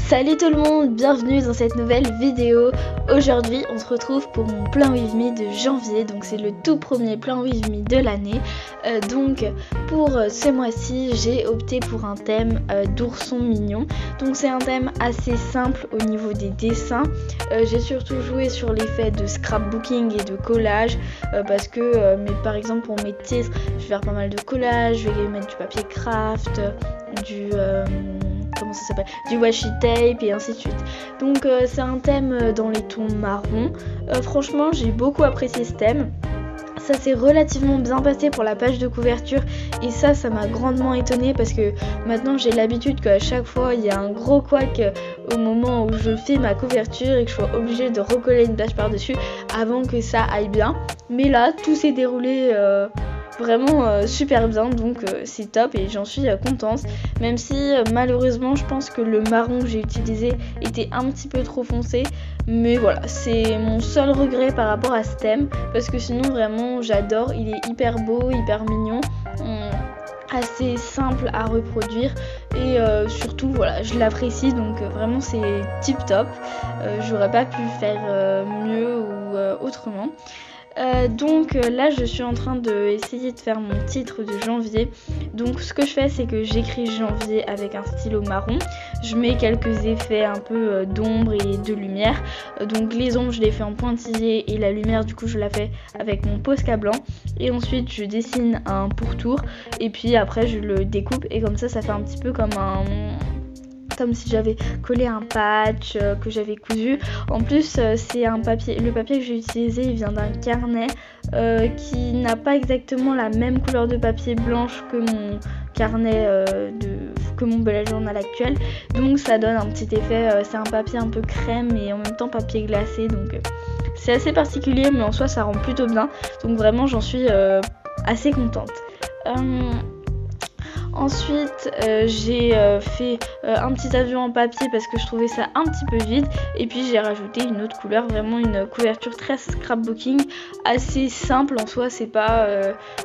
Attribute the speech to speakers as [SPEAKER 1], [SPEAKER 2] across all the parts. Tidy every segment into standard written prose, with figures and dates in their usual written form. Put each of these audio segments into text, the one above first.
[SPEAKER 1] Salut tout le monde, bienvenue dans cette nouvelle vidéo. Aujourd'hui on se retrouve pour mon Plan With Me de janvier, donc c'est le tout premier Plan With Me de l'année. Donc pour ce mois-ci j'ai opté pour un thème d'ourson mignon. Donc c'est un thème assez simple au niveau des dessins. J'ai surtout joué sur l'effet de scrapbooking et de collage parce que par exemple pour mes titres je vais faire pas mal de collage, je vais mettre du papier craft, du washi tape et ainsi de suite. Donc c'est un thème dans les tons marron. Franchement j'ai beaucoup apprécié ce thème. Ça s'est relativement bien passé pour la page de couverture et ça m'a grandement étonnée parce que maintenant j'ai l'habitude qu'à chaque fois il y a un gros couac au moment où je fais ma couverture et que je sois obligée de recoller une page par dessus avant que ça aille bien. Mais là tout s'est déroulé vraiment super bien, donc c'est top et j'en suis contente, même si malheureusement je pense que le marron que j'ai utilisé était un petit peu trop foncé, mais voilà, c'est mon seul regret par rapport à ce thème parce que sinon vraiment j'adore, il est hyper beau, hyper mignon, assez simple à reproduire et surtout voilà, je l'apprécie, donc vraiment c'est tip top. J'aurais pas pu faire mieux ou autrement. Donc là je suis en train d'essayer de faire mon titre de janvier. Donc ce que je fais c'est que j'écris janvier avec un stylo marron. Je mets quelques effets un peu d'ombre et de lumière. Donc les ombres je les fais en pointillé et la lumière du coup je la fais avec mon Posca blanc. Et ensuite je dessine un pourtour et puis après je le découpe et comme ça fait un petit peu comme si j'avais collé un patch que j'avais cousu. En plus c'est un papier, le papier que j'ai utilisé il vient d'un carnet qui n'a pas exactement la même couleur de papier blanche que mon carnet que mon bullet journal actuel, donc ça donne un petit effet, c'est un papier un peu crème et en même temps papier glacé, donc c'est assez particulier mais en soi ça rend plutôt bien, donc vraiment j'en suis assez contente. Ensuite j'ai fait un petit avion en papier parce que je trouvais ça un petit peu vide et puis j'ai rajouté une autre couleur, vraiment une couverture très scrapbooking, assez simple en soi, c'est pas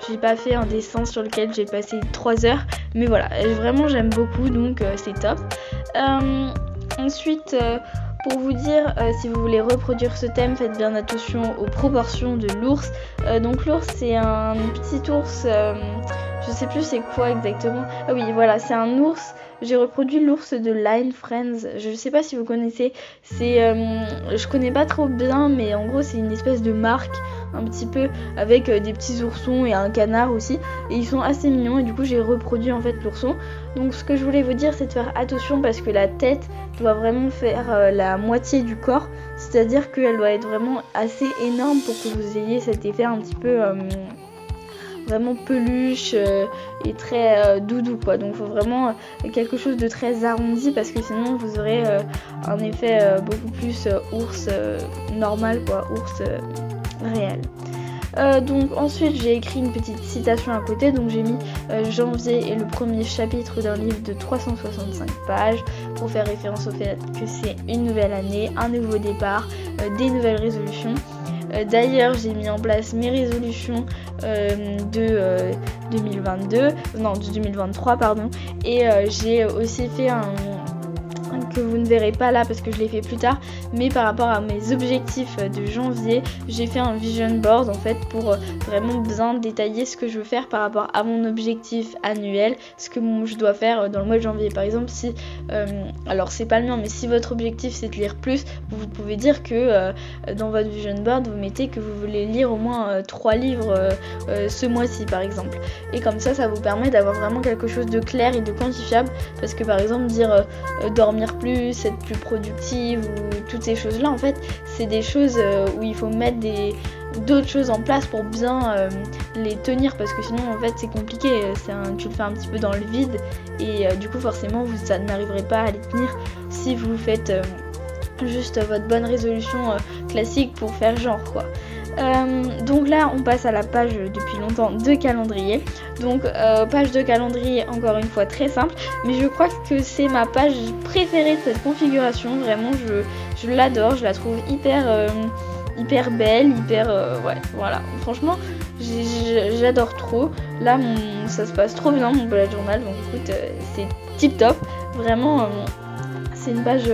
[SPEAKER 1] j'ai pas fait un dessin sur lequel j'ai passé 3 heures, mais voilà, vraiment j'aime beaucoup, donc c'est top. Ensuite pour vous dire, si vous voulez reproduire ce thème, faites bien attention aux proportions de l'ours. Donc l'ours c'est un petit ours, je sais plus c'est quoi exactement. Ah oui voilà, c'est un ours. J'ai reproduit l'ours de Line Friends. Je sais pas si vous connaissez. C'est, je connais pas trop bien, mais en gros c'est une espèce de marque un petit peu avec des petits oursons et un canard aussi. Et ils sont assez mignons et du coup j'ai reproduit en fait l'ourson. Donc ce que je voulais vous dire c'est de faire attention parce que la tête doit vraiment faire la moitié du corps. C'est-à-dire qu'elle doit être vraiment assez énorme pour que vous ayez cet effet un petit peu vraiment peluche et très doudou quoi, donc il faut vraiment quelque chose de très arrondi parce que sinon vous aurez un effet beaucoup plus ours normal quoi, ours réel. Donc ensuite j'ai écrit une petite citation à côté, donc j'ai mis janvier est le premier chapitre d'un livre de 365 pages pour faire référence au fait que c'est une nouvelle année, un nouveau départ, des nouvelles résolutions. D'ailleurs j'ai mis en place mes résolutions de 2023 pardon, et j'ai aussi fait un que vous ne verrez pas là parce que je l'ai fait plus tard, mais par rapport à mes objectifs de janvier j'ai fait un vision board en fait pour vraiment bien détailler ce que je veux faire par rapport à mon objectif annuel, ce que je dois faire dans le mois de janvier. Par exemple si alors c'est pas le mien, mais si votre objectif c'est de lire plus, vous pouvez dire que dans votre vision board vous mettez que vous voulez lire au moins 3 livres ce mois-ci par exemple, et comme ça vous permet d'avoir vraiment quelque chose de clair et de quantifiable, parce que par exemple dire dormir plus, être plus productive ou toutes ces choses là en fait c'est des choses où il faut mettre d'autres choses en place pour bien les tenir, parce que sinon en fait c'est compliqué, tu le fais un petit peu dans le vide et du coup forcément ça n'arriverez pas à les tenir si vous faites juste votre bonne résolution classique pour faire genre quoi. Donc là on passe à la page depuis longtemps de calendrier. Donc page de calendrier encore une fois très simple, mais je crois que c'est ma page préférée de cette configuration. Vraiment je l'adore, je la trouve hyper belle, ouais voilà, franchement j'adore trop. Là ça se passe trop bien mon bullet journal, donc écoute c'est tip top, vraiment C'est une page,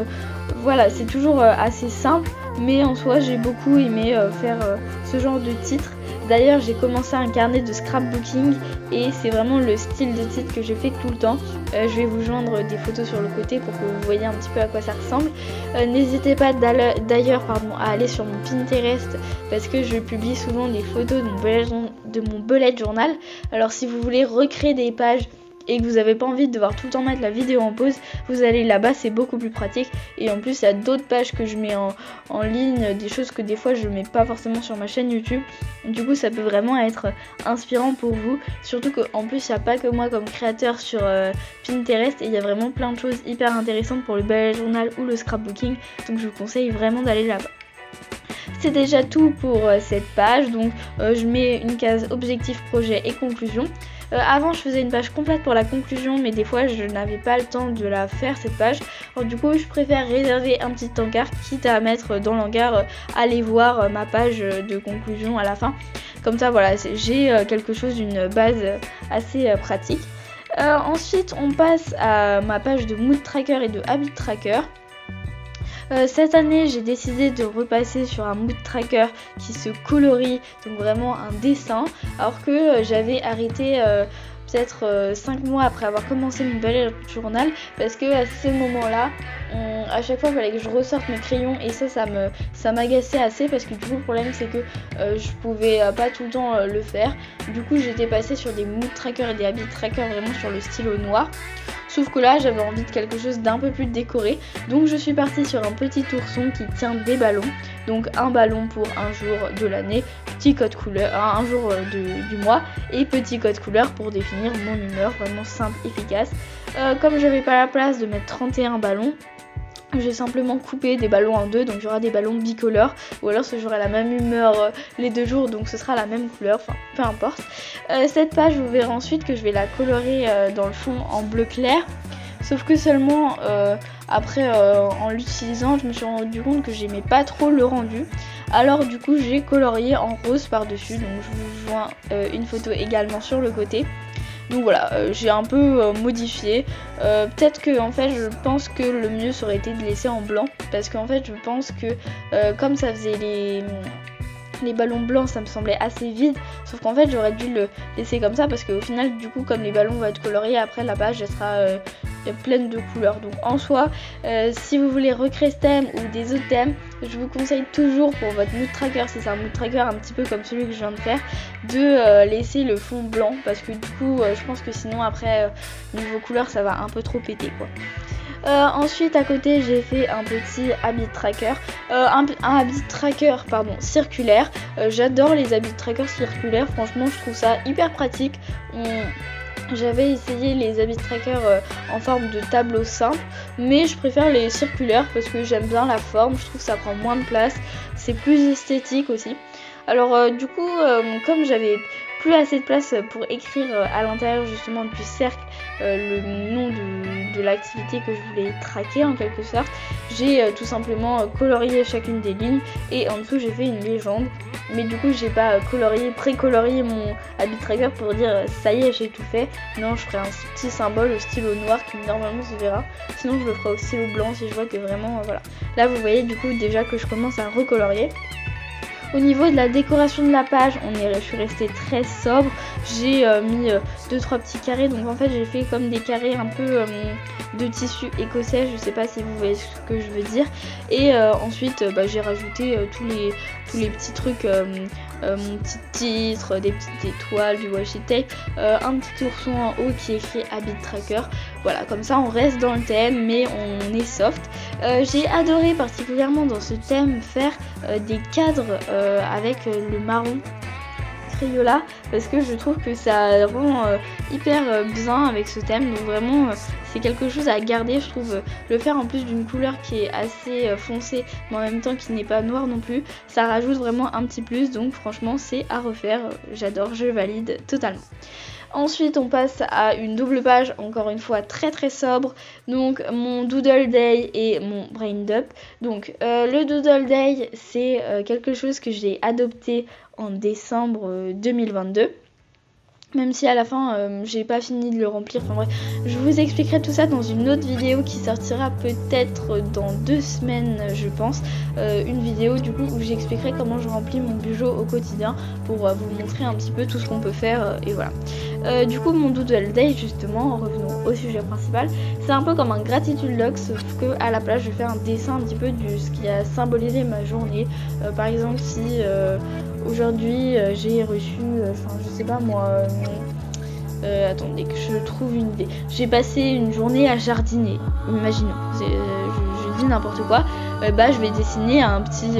[SPEAKER 1] voilà, c'est toujours assez simple, mais en soi j'ai beaucoup aimé faire ce genre de titre. D'ailleurs j'ai commencé un carnet de scrapbooking et c'est vraiment le style de titre que je fais tout le temps. Je vais vous joindre des photos sur le côté pour que vous voyez un petit peu à quoi ça ressemble. N'hésitez pas d'ailleurs à aller sur mon Pinterest parce que je publie souvent des photos de mon bullet journal. Alors si vous voulez recréer des pages et que vous n'avez pas envie de devoir tout le temps mettre la vidéo en pause, vous allez là-bas, c'est beaucoup plus pratique. Et en plus il y a d'autres pages que je mets en ligne, des choses que des fois je mets pas forcément sur ma chaîne YouTube. Du coup ça peut vraiment être inspirant pour vous, surtout qu'en plus il n'y a pas que moi comme créateur sur Pinterest, et il y a vraiment plein de choses hyper intéressantes pour le bullet journal ou le scrapbooking, donc je vous conseille vraiment d'aller là-bas. C'est déjà tout pour cette page, donc je mets une case objectif, projet et conclusion. Avant je faisais une page complète pour la conclusion, mais des fois je n'avais pas le temps de la faire cette page. Alors du coup je préfère réserver un petit encart, quitte à mettre dans l'encart allez voir ma page de conclusion à la fin. Comme ça voilà, j'ai quelque chose, d'une base assez pratique. Ensuite on passe à ma page de mood tracker et de habit tracker. Cette année j'ai décidé de repasser sur un mood tracker qui se colorie, donc vraiment un dessin, alors que j'avais arrêté peut-être 5 mois après avoir commencé mon bullet journal, parce que à ce moment là à chaque fois il fallait que je ressorte mes crayons et ça m'agaçait assez, parce que du coup le problème c'est que je pouvais pas tout le temps le faire. Du coup j'étais passée sur des mood trackers et des habit trackers vraiment sur le stylo noir. Sauf que là j'avais envie de quelque chose d'un peu plus décoré, donc je suis partie sur un petit ourson qui tient des ballons. Donc un ballon pour un jour de l'année, petit code couleur, un jour du mois, et petit code couleur pour définir mon humeur, vraiment simple, efficace. Comme j'avais pas la place de mettre 31 ballons, j'ai simplement coupé des ballons en deux, donc il y aura des ballons bicolores, ou alors j'aurai la même humeur les 2 jours, donc ce sera la même couleur, enfin peu importe. Cette page, vous verrez ensuite que je vais la colorer dans le fond en bleu clair, sauf que seulement après en l'utilisant je me suis rendu compte que j'aimais pas trop le rendu. Alors du coup j'ai colorié en rose par dessus, donc je vous joins une photo également sur le côté. Donc voilà, j'ai un peu modifié. Peut-être que en fait je pense que le mieux ça aurait été de laisser en blanc, parce qu'en fait je pense que comme ça faisait les ballons blancs, ça me semblait assez vide, sauf qu'en fait j'aurais dû le laisser comme ça, parce qu'au final du coup comme les ballons vont être coloriés, après la page elle sera pleine de couleurs. Donc en soi si vous voulez recréer ce thème ou des autres thèmes, je vous conseille toujours pour votre mood tracker, si c'est un mood tracker un petit peu comme celui que je viens de faire, de laisser le fond blanc, parce que du coup je pense que sinon après niveau couleur ça va un peu trop péter quoi. Ensuite à côté j'ai fait un petit habit tracker, un habit tracker circulaire. J'adore les habit trackers circulaires, franchement je trouve ça hyper pratique. J'avais essayé les habit trackers en forme de tableau simple, mais je préfère les circulaires parce que j'aime bien la forme, je trouve que ça prend moins de place, c'est plus esthétique aussi. Alors du coup comme j'avais plus assez de place pour écrire à l'intérieur justement du cercle le nom de l'activité que je voulais traquer en quelque sorte, j'ai tout simplement colorié chacune des lignes, et en dessous j'ai fait une légende. Mais du coup j'ai pas pré-colorié mon habit tracker pour dire ça y est j'ai tout fait. Non, je ferai un petit symbole au stylo noir qui normalement se verra, sinon je le ferai au stylo blanc si je vois que vraiment voilà. Là vous voyez du coup déjà que je commence à recolorier. Au niveau de la décoration de la page, je suis restée très sobre. J'ai mis 2-3 petits carrés, donc en fait j'ai fait comme des carrés un peu de tissu écossais, je sais pas si vous voyez ce que je veux dire. Et ensuite j'ai rajouté tous les petits trucs, mon petit titre, des petites étoiles, du washi tape, un petit ourson en haut qui est écrit habit tracker. Voilà, comme ça on reste dans le thème mais on est soft. J'ai adoré particulièrement dans ce thème faire des cadres avec le marron Crayola, parce que je trouve que ça rend hyper bien avec ce thème, donc vraiment c'est quelque chose à garder, je trouve. Le faire en plus d'une couleur qui est assez foncée mais en même temps qui n'est pas noire non plus, ça rajoute vraiment un petit plus, donc franchement c'est à refaire, j'adore, je valide totalement. Ensuite on passe à une double page, encore une fois très très sobre, donc mon Doodle Day et mon Brain Dump. Donc le Doodle Day c'est quelque chose que j'ai adopté en décembre 2022. même si à la fin j'ai pas fini de le remplir. Enfin bref, je vous expliquerai tout ça dans une autre vidéo qui sortira peut-être dans 2 semaines je pense. Une vidéo du coup où j'expliquerai comment je remplis mon Bujo au quotidien pour vous montrer un petit peu tout ce qu'on peut faire et voilà. Du coup mon Doodle Day justement, revenons au sujet principal, c'est un peu comme un gratitude log sauf que à la place je fais un dessin un petit peu de ce qui a symbolisé ma journée. Par exemple si aujourd'hui j'ai reçu, enfin je sais pas moi, attendez que je trouve une idée. J'ai passé une journée à jardiner, imaginons, je dis n'importe quoi. Bah je vais dessiner un petit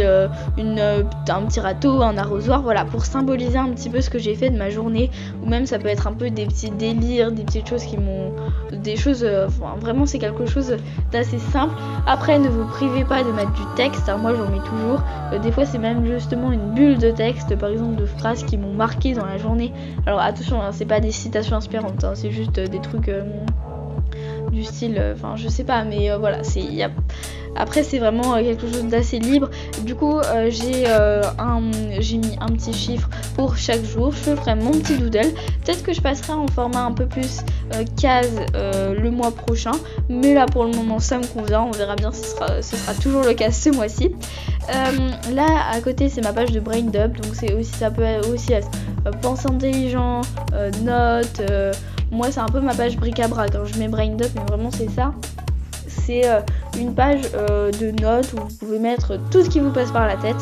[SPEAKER 1] râteau, un arrosoir, voilà, pour symboliser un petit peu ce que j'ai fait de ma journée. Ou même ça peut être un peu des petits délires, des petites choses qui m'ont, des choses, enfin, vraiment c'est quelque chose d'assez simple. Après ne vous privez pas de mettre du texte, hein, moi j'en mets toujours. Des fois c'est même justement une bulle de texte, par exemple de phrases qui m'ont marqué dans la journée. Alors attention, hein, c'est pas des citations inspirantes, hein, c'est juste des trucs du style, enfin je sais pas, mais voilà, après c'est vraiment quelque chose d'assez libre. Du coup j'ai mis un petit chiffre pour chaque jour. Je ferai mon petit doodle. Peut-être que je passerai en format un peu plus case le mois prochain, mais là pour le moment ça me convient. On verra bien si ce sera toujours le cas ce mois-ci. Là à côté c'est ma page de BrainDub, donc ça peut aussi être pensée intelligent, notes. Moi c'est un peu ma page bric-à-brac, quand je mets BrainDub, mais vraiment c'est ça. C'est une page de notes où vous pouvez mettre tout ce qui vous passe par la tête.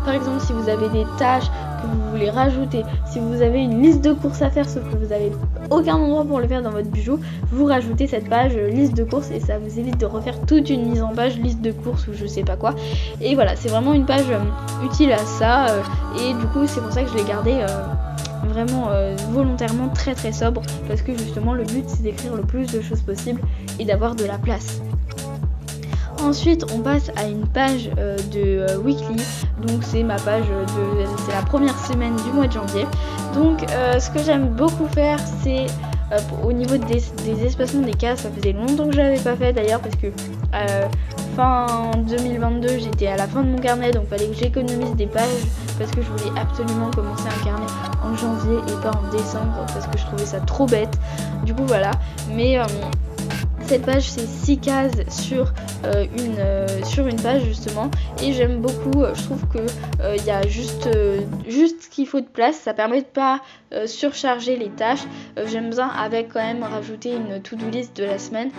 [SPEAKER 1] Par exemple, si vous avez des tâches que vous voulez rajouter, si vous avez une liste de courses à faire sauf que vous n'avez aucun endroit pour le faire dans votre Bujo, vous rajoutez cette page liste de courses et ça vous évite de refaire toute une mise en page liste de courses ou je sais pas quoi. Et voilà, c'est vraiment une page utile à ça et du coup c'est pour ça que je l'ai gardée vraiment volontairement très sobre, parce que justement le but c'est d'écrire le plus de choses possible et d'avoir de la place. Ensuite on passe à une page de weekly, donc c'est ma page c'est la première semaine du mois de janvier. Donc ce que j'aime beaucoup faire c'est au niveau des espacements des cases, ça faisait longtemps que je l'avais pas fait d'ailleurs parce que fin 2022 j'étais à la fin de mon carnet, donc fallait que j'économise des pages parce que je voulais absolument commencer un carnet en janvier et pas en décembre parce que je trouvais ça trop bête. Du coup voilà, mais cette page c'est 6 cases sur une page justement et j'aime beaucoup. Je trouve que il y a juste ce qu'il faut de place, ça permet de pas surcharger les tâches. J'aime bien avec quand même rajouter une to-do list de la semaine,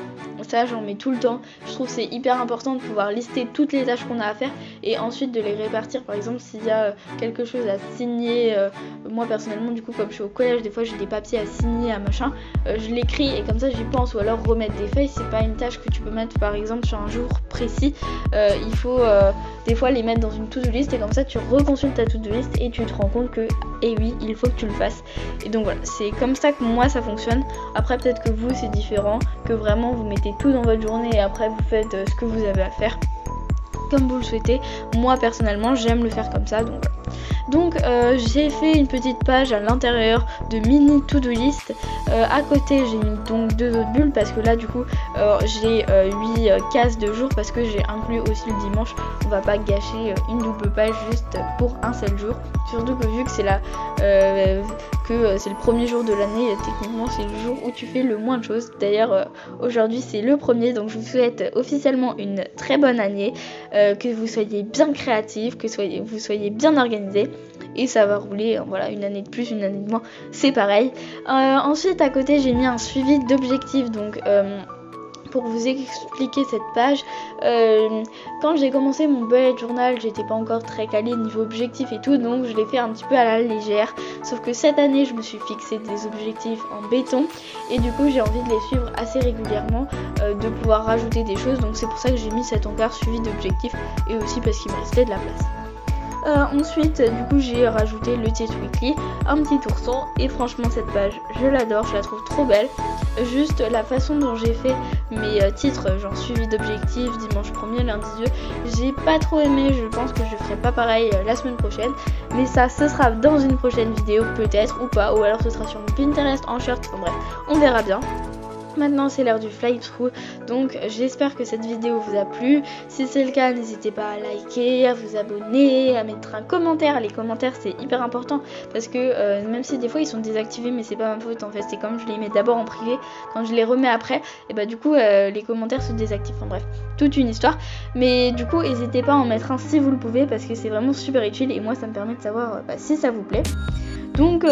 [SPEAKER 1] ça j'en mets tout le temps. Je trouve que c'est hyper important de pouvoir lister toutes les tâches qu'on a à faire et ensuite de les répartir. Par exemple s'il y a quelque chose à signer, moi personnellement du coup comme je suis au collège, des fois j'ai des papiers à signer à machin, je l'écris et comme ça j'y pense, ou alors remettre des feuilles. C'est pas une tâche que tu peux mettre par exemple sur un jour précis, il faut des fois les mettre dans une to-do list et comme ça tu reconsultes ta to-do list et tu te rends compte que oui il faut que tu le fasses. Et donc voilà, c'est comme ça que moi ça fonctionne. Après peut-être que vous c'est différent, que vraiment vous mettez tout dans votre journée et après vous faites ce que vous avez à faire comme vous le souhaitez. Moi personnellement j'aime le faire comme ça, donc voilà. Donc j'ai fait une petite page à l'intérieur de mini to-do list. À côté j'ai mis donc 2 autres bulles parce que là du coup j'ai 8 cases de jour parce que j'ai inclus aussi le dimanche. On va pas gâcher une double page juste pour un seul jour. Surtout que vu que c'est c'est le premier jour de l'année, techniquement c'est le jour où tu fais le moins de choses. D'ailleurs aujourd'hui c'est le premier, donc je vous souhaite officiellement une très bonne année, que vous soyez bien créatifs, que vous soyez bien organisés. Et ça va rouler, voilà, une année de plus, une année de moins, c'est pareil. Ensuite à côté j'ai mis un suivi d'objectifs, donc pour vous expliquer cette page, quand j'ai commencé mon bullet journal j'étais pas encore très calée niveau objectifs et tout, donc je l'ai fait un petit peu à la légère, sauf que cette année je me suis fixé des objectifs en béton et du coup j'ai envie de les suivre assez régulièrement, de pouvoir rajouter des choses, donc c'est pour ça que j'ai mis cet encart suivi d'objectifs et aussi parce qu'il me restait de la place. Ensuite du coup j'ai rajouté le titre weekly, un petit ourson, et franchement cette page je l'adore, je la trouve trop belle. Juste la façon dont j'ai fait mes titres, genre suivi d'objectifs, dimanche 1er, lundi 2, j'ai pas trop aimé, je pense que je ferai pas pareil la semaine prochaine, mais ça ce sera dans une prochaine vidéo peut-être ou pas, ou alors ce sera sur mon Pinterest en short, enfin bref on verra bien. Maintenant c'est l'heure du fly-through, donc j'espère que cette vidéo vous a plu. Si c'est le cas, n'hésitez pas à liker, à vous abonner, à mettre un commentaire. Les commentaires c'est hyper important parce que même si des fois ils sont désactivés, mais c'est pas ma faute en fait, c'est comme je les mets d'abord en privé, quand je les remets après, et bah du coup les commentaires se désactivent, enfin bref, toute une histoire. Mais du coup n'hésitez pas à en mettre un si vous le pouvez parce que c'est vraiment super utile et moi ça me permet de savoir si ça vous plaît. Donc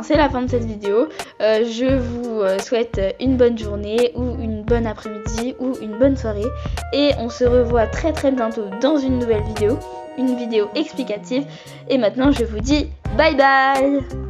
[SPEAKER 1] c'est la fin de cette vidéo. Je vous souhaite une bonne journée ou une bonne après-midi ou une bonne soirée. Et on se revoit très très bientôt dans une nouvelle vidéo. Une vidéo explicative. Et maintenant je vous dis bye bye.